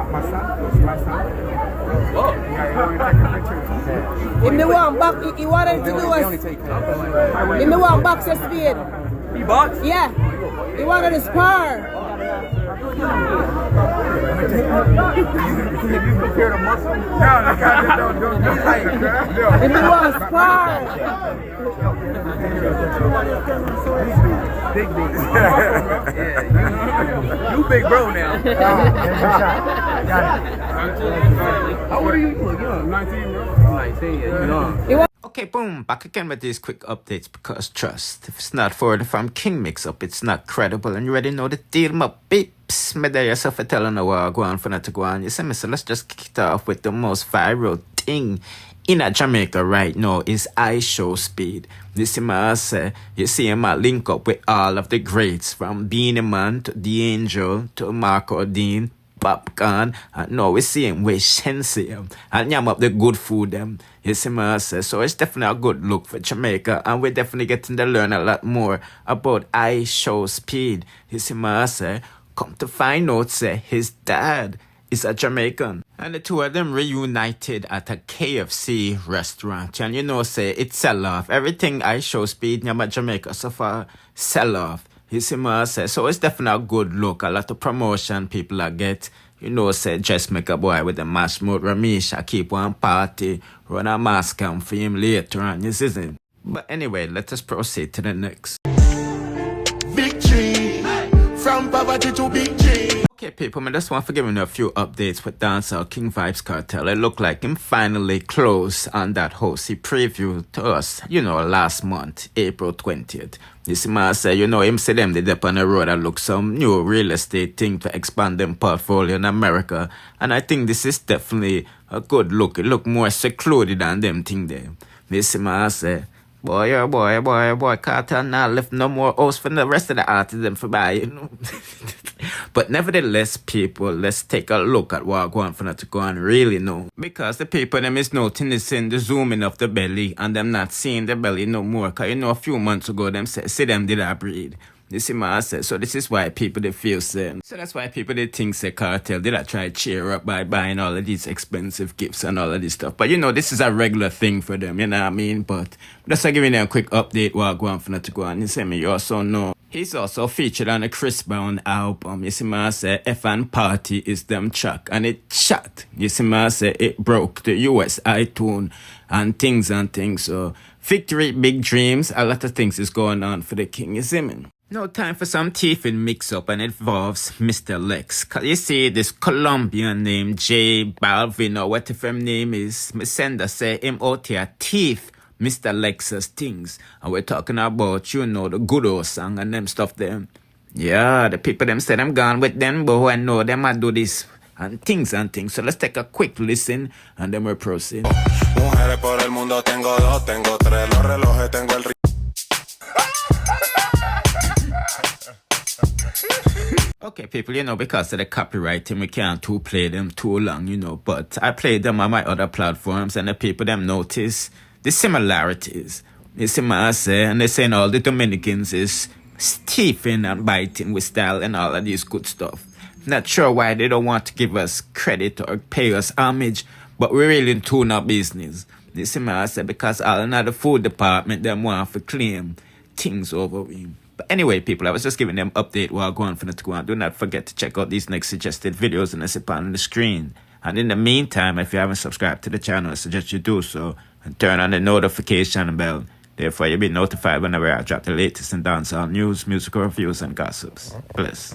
My son. It's my son. Oh. Yeah, If me want back, he wanted to do us. If me want box a speed. He box? Yeah. He wanted to spar. You compare the muscle? No, the guy don't do like If me want spar. Big. Yeah, you big bro now. How old are you? You look young. 19, bro. 19, yeah, you young. Okay, boom, back again with these quick updates because trust, if it's not for it from Kingmixup, it's not credible, and you already know the deal, my beeps. Me there yourself for telling the world, go on for not to go on. You see me, so let's just kick it off with the most viral thing in Jamaica right now is ISHOWSPEED. This is my say, you see him link up with all of the greats from Beenie Man to The Angel to Marco Dean, POPCAAN, and now we see him with Shenseea and yam up the good food them. You see my say, so it's definitely a good look for Jamaica, and we're definitely getting to learn a lot more about ISHOWSPEED. You see my say, come to find out say his dad is a Jamaican, and the two of them reunited at a KFC restaurant, and you know say it sell off. Everything ISHOWSPEED in Jamaica so far sell off. You see me say, so it's definitely a good look. A lot of promotion people I get. You know say just make a boy with a mash mouth Ramesh. I keep one party, run a mask cam for him later on, you see him. But anyway, let us proceed to the next. Big G, from poverty to big G. Okay, people, I just want to give you a few updates with Dancehall King Vybz Kartel. It looked like him finally closed on that host he previewed to us, you know, last month, April 20th. You see, man, say, you know, him see them did up on the road and look some new real estate thing to expand them portfolio in America. And I think this is definitely a good look. It look more secluded than them thing there. You see, man, say, boy, Kartel now left no more house for the rest of the artists them for buy, you know. But nevertheless, people, let's take a look at what going for not to go and really know. Because the people them is noticing the zooming of the belly and them not seeing the belly no more. Cause you know a few months ago them say Sidem did a breed. You see my say, so this is why people they feel same. So that's why people they think say Kartel did I try to cheer up by buying all of these expensive gifts and all of this stuff. But you know this is a regular thing for them, you know what I mean? But just to give you a quick update while going for not to go on. You see me, you also know he's also featured on the Chris Brown album. You see me say F and Party is them track and it shot. You see me say it broke the US iTunes and things. So victory, big dreams, a lot of things is going on for the king, you see me? No time for some teeth in mix-up, and it involves Mr. Lexx. Cause you see this Colombian name J Balvin or whatever his name is, me sender say him out here teeth Mr. Lexx's things. And we're talking about, you know, the good old song and them stuff them. Yeah, the people them say them gone with them, but who I know them I do this and things. So let's take a quick listen and then we'll proceed. Mujeres por el mundo tengo dos, tengo tres, los relojes tengo el Okay, people, you know, because of the copywriting, we can't play them too long, you know, but I played them on my other platforms and the people them notice the similarities. You see what I say, and they're saying all the Dominicans is stiffing and biting with style and all of this good stuff. Not sure why they don't want to give us credit or pay us homage, but we're really in tune our business. You see what I say, because all in the food department, them want to claim things over him. But anyway, people, I was just giving them update while going for the to go on. Do not forget to check out these next suggested videos in the sip on the screen. And in the meantime, if you haven't subscribed to the channel, I suggest you do so and turn on the notification bell. Therefore, you'll be notified whenever I drop the latest in dancehall news, musical reviews, and gossips. Bless.